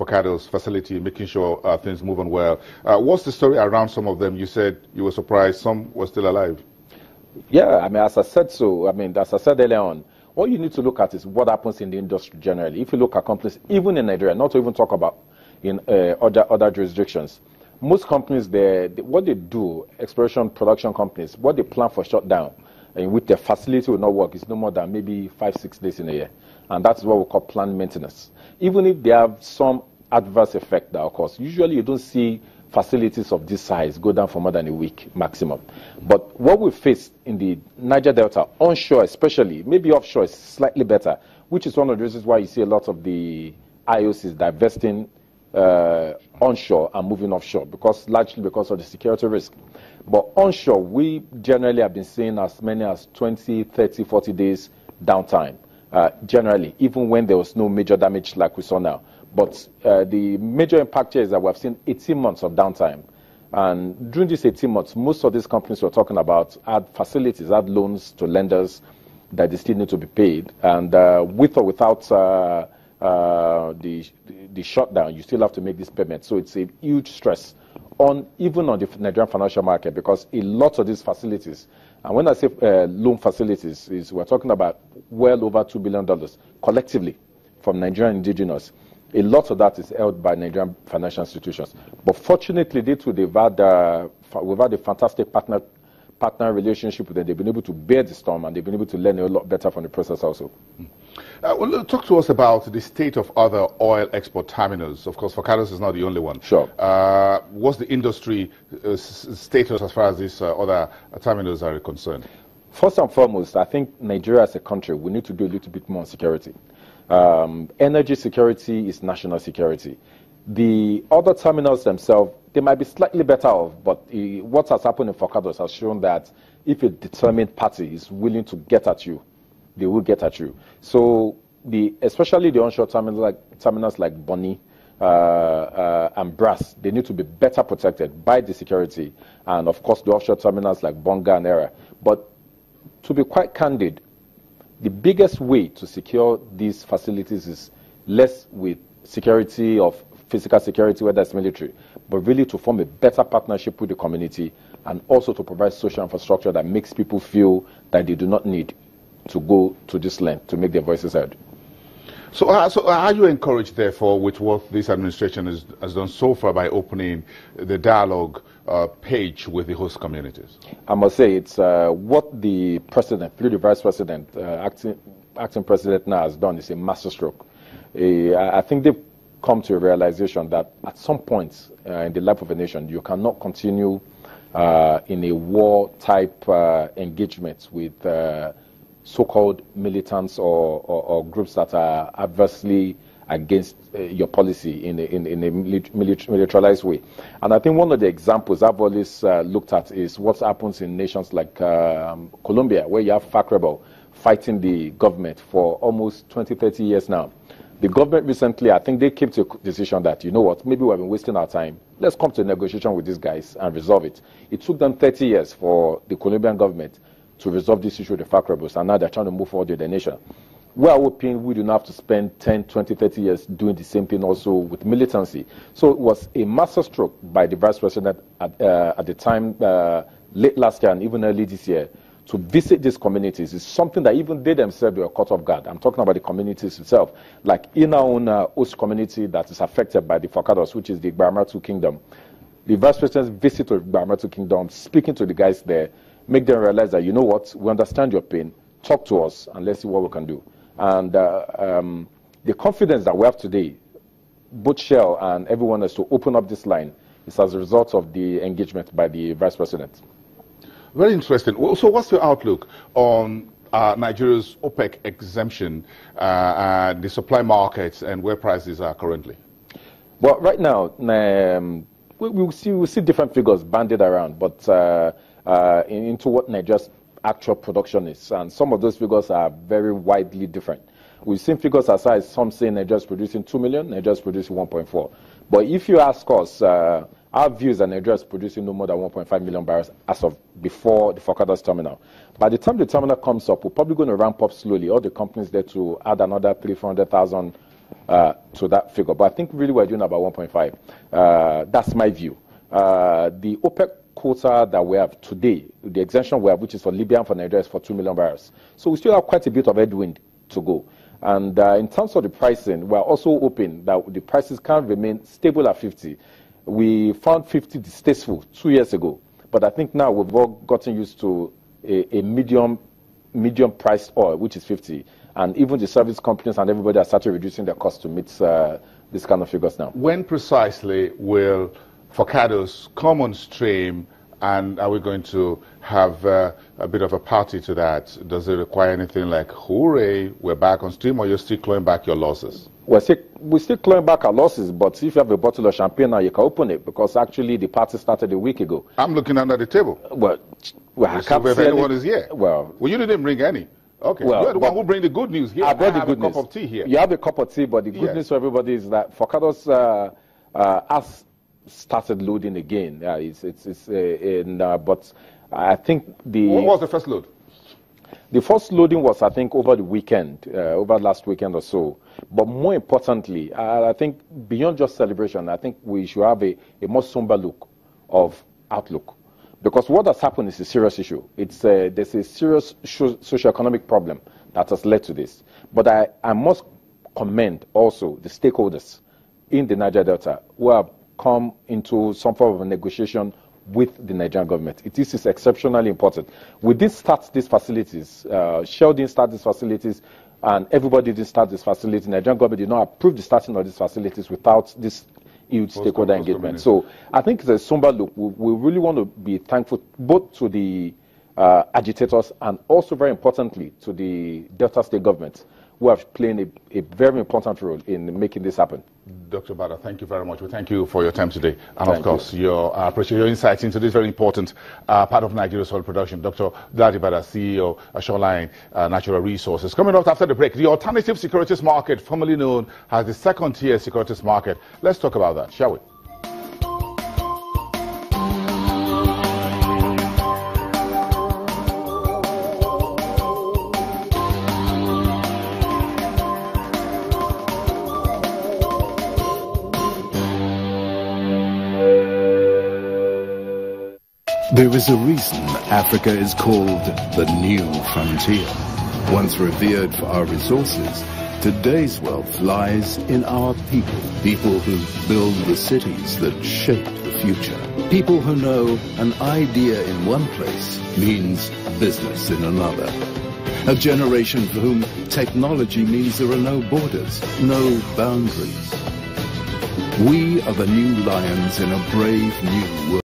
Forcados facility, making sure things move on well. What's the story around some of them? You said you were surprised some were still alive. Yeah, I mean, as I said earlier on, all you need to look at is what happens in the industry generally. If you look at companies, even in Nigeria, not to even talk about in other jurisdictions, most companies, what they do, exploration production companies, what they plan for shutdown, and with their facility will not work, is no more than maybe 5-6 days in a year. And that's what we call planned maintenance. Even if they have some adverse effect that occurs, usually you don't see facilities of this size go down for more than a week maximum. But what we faced in the Niger Delta, onshore especially, maybe offshore is slightly better, which is one of the reasons why you see a lot of the IOCs divesting onshore and moving offshore, largely because of the security risk. But onshore, we generally have been seeing as many as 20, 30, 40 days downtime, generally, even when there was no major damage like we saw now. But the major impact here is that we have seen 18 months of downtime. And during these 18 months, most of these companies we're talking about had facilities, had loans to lenders that they still need to be paid. And with or without the shutdown, you still have to make this payment. So it's a huge stress even on the Nigerian financial market, because a lot of these facilities, and when I say loan facilities, we're talking about well over $2 billion collectively from Nigerian indigenous. A lot of that is held by Nigerian financial institutions. But fortunately, we've had a fantastic partner relationship with them. They've been able to bear the storm, and they've been able to learn a lot better from the process also. Well, talk to us about the state of other oil export terminals. Of course, Forcados is not the only one. Sure. What's the industry status as far as these other terminals are concerned? First and foremost, I think Nigeria as a country, we need to do a little bit more on security. Energy security is national security. The other terminals themselves, they might be slightly better off, but what has happened in Forcados has shown that if a determined party is willing to get at you, they will get at you. So, especially the onshore terminals like Bonny and Brass, they need to be better protected by the security. And of course, the offshore terminals like Bonga and Era. But to be quite candid, the biggest way to secure these facilities is less with security of physical security, whether it's military, but really to form a better partnership with the community, and also to provide social infrastructure that makes people feel that they do not need to go to this length to make their voices heard. So are you encouraged, therefore, with what this administration has done so far by opening the dialogue page with the host communities? I must say it's what the president, through the vice president, acting president now has done is a masterstroke. I think they've come to a realization that at some point in the life of a nation, you cannot continue in a war-type engagement with so-called militants or groups that are adversely against your policy in a militarized way. And I think one of the examples I've always looked at is what happens in nations like Colombia, where you have FARC rebel fighting the government for almost 20, 30 years now. The government recently, I think they came to a decision that, you know what, maybe we've been wasting our time. Let's come to a negotiation with these guys and resolve it. It took them 30 years for the Colombian government to resolve this issue with the FARC rebels, and now they're trying to move forward with the nation. We are hoping we do not have to spend 10, 20, 30 years doing the same thing also with militancy. So it was a masterstroke by the vice president at the time, late last year and even early this year, to visit these communities. Is something that even they themselves were caught off guard. I'm talking about the communities itself. Like in our own host community that is affected by the Forcados, which is the Baramatu Kingdom. The vice president's visit to the Baramatu Kingdom, speaking to the guys there, make them realize that, you know what, we understand your pain, talk to us, and let's see what we can do. And the confidence that we have today, both Shell and everyone else, to open up this line is as a result of the engagement by the vice president. Very interesting. So what's your outlook on Nigeria's OPEC exemption, the supply markets, and where prices are currently? Well, right now, we'll see different figures banded around, but into what Nigeria's actual production is. And some of those figures are very widely different. We've seen figures as high as some say Nigeria's producing 2 million, Nigeria's producing 1.4. But if you ask us, our view is that Nigeria is producing no more than 1.5 million barrels as of before the Forcados terminal. By the time the terminal comes up, we're probably going to ramp up slowly. All the companies there to add another 300,000 to that figure. But I think really we're doing about 1.5. That's my view. The OPEC quota that we have today, the exemption we have, which is for Libya and for Nigeria, is for 2 million barrels. So we still have quite a bit of headwind to go. And in terms of the pricing, we're also hoping that the prices can remain stable at 50. We found 50 distasteful 2 years ago, but I think now we've all gotten used to a medium priced oil, which is 50. And even the service companies and everybody are started reducing their costs to meet this kind of figures now. When precisely will Forcados come on stream, and are we going to have a bit of a party to that? Does it require anything like, hooray, we're back on stream, or you're still clawing back your losses? We're still clawing back our losses, but if you have a bottle of champagne now, you can open it, because actually the party started a week ago. I'm looking under the table. Well I can't if anyone is here. Well, you didn't bring any. Okay, well, you're the one who bring the good news here. I brought the good news. news. A cup of tea here. You have a cup of tea, but the good news for everybody is that Forcados has started loading again. Yeah, but I think What was the first load? The first loading was, I think, over the weekend, over last weekend or so. But more importantly, I think beyond just celebration, I think we should have a more somber look of outlook. Because what has happened is a serious issue. There's a serious socio-economic problem that has led to this. But I must commend also the stakeholders in the Niger Delta who have come into some form of a negotiation with the Nigerian government. This is exceptionally important. We did start these facilities. Shell didn't start these facilities, and everybody did start this facility. The Nigerian government did not approve the starting of these facilities without this huge stakeholder engagement. So I think it's a somber look. We really want to be thankful both to the agitators and also, very importantly, to the Delta State government, who have played a very important role in making this happen. Dr. Bada, thank you very much. We thank you for your time today. And of course, appreciate your insights into this very important part of Nigeria's oil production. Dr. Dadi Bada, CEO, Shoreline Natural Resources. Coming up after the break, the alternative securities market, formerly known as the second-tier securities market. Let's talk about that, shall we? There is a reason Africa is called the new frontier. Once revered for our resources, today's wealth lies in our people. People who build the cities that shape the future. People who know an idea in one place means business in another. A generation for whom technology means there are no borders, no boundaries. We are the new lions in a brave new world.